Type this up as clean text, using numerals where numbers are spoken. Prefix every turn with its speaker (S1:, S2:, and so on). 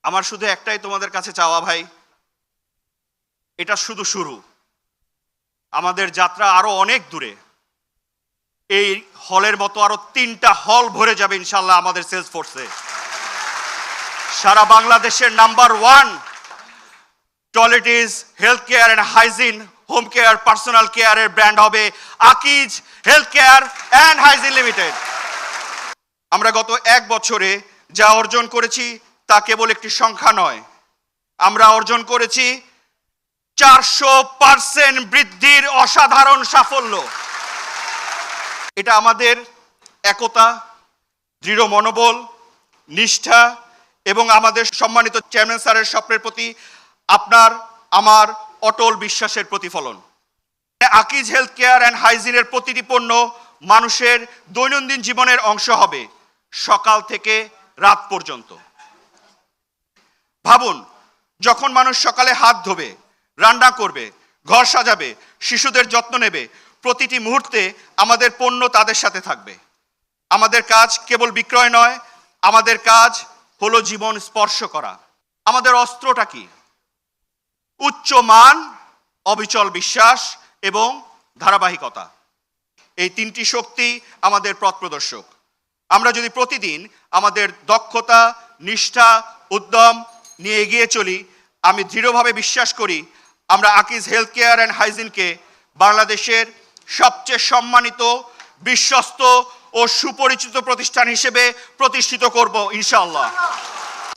S1: আমার শুধু একটাই তোমাদের কাছে চাওয়া ভাই, এটা শুধু শুরু। আমাদের যাত্রা আরো অনেক দূরে। এই হলের মতো আরো 3টা হল ভরে যাবে ইনশাল্লাহ আমাদের সেলস ফোর্সে। সারা বাংলাদেশের number 1 toiletries, health care and hygiene, home care, personal কেয়ারের ব্র্যান্ড হবে Akij health care and hygiene limited. আমরা গত 1 বছরে যা অর্জন করেছি তা কেবল একটি সংখ্যা নয়, আমরা অর্জন করেছি 400% বৃদ্ধির অসাধারণ সাফল্য। এটা আমাদের একতা, দৃঢ় মনোবল, নিষ্ঠা এবং আমাদের সম্মানিত চেয়ারম্যান স্যারের স্বপ্নের প্রতি আপনার আমার অটল বিশ্বাসের প্রতিফলন। আকিজ হেলথ কেয়ার অ্যান্ড হাইজিনের প্রতিটি পণ্য মানুষের দৈনন্দিন জীবনের অংশ হবে, সকাল থেকে রাত পর্যন্ত। ভাবুন, যখন মানুষ সকালে হাত ধোবে, রান্না করবে, ঘর সাজাবে, শিশুদের যত্ন নেবে, প্রতিটি মুহূর্তে আমাদের পণ্য তাদের সাথে থাকবে। আমাদের কাজ কেবল বিক্রয় নয়, আমাদের কাজ হলো জীবন স্পর্শ করা। আমাদের অস্ত্রটা কি? উচ্চ মান, অবিচল বিশ্বাস এবং ধারাবাহিকতা। এই 3টি শক্তি আমাদের পথ প্রদর্শক। আমরা যদি প্রতিদিন আমাদের দক্ষতা, নিষ্ঠা, উদ্যম নিয়ে এগিয়ে চলি, আমি দৃঢ়ভাবে বিশ্বাস করি আমরা আকিজ হেলথ কেয়ার অ্যান্ড হাইজিনকে বাংলাদেশের সবচেয়ে সম্মানিত, বিশ্বস্ত ও সুপরিচিত প্রতিষ্ঠান হিসেবে প্রতিষ্ঠিত করব ইনশাআল্লাহ।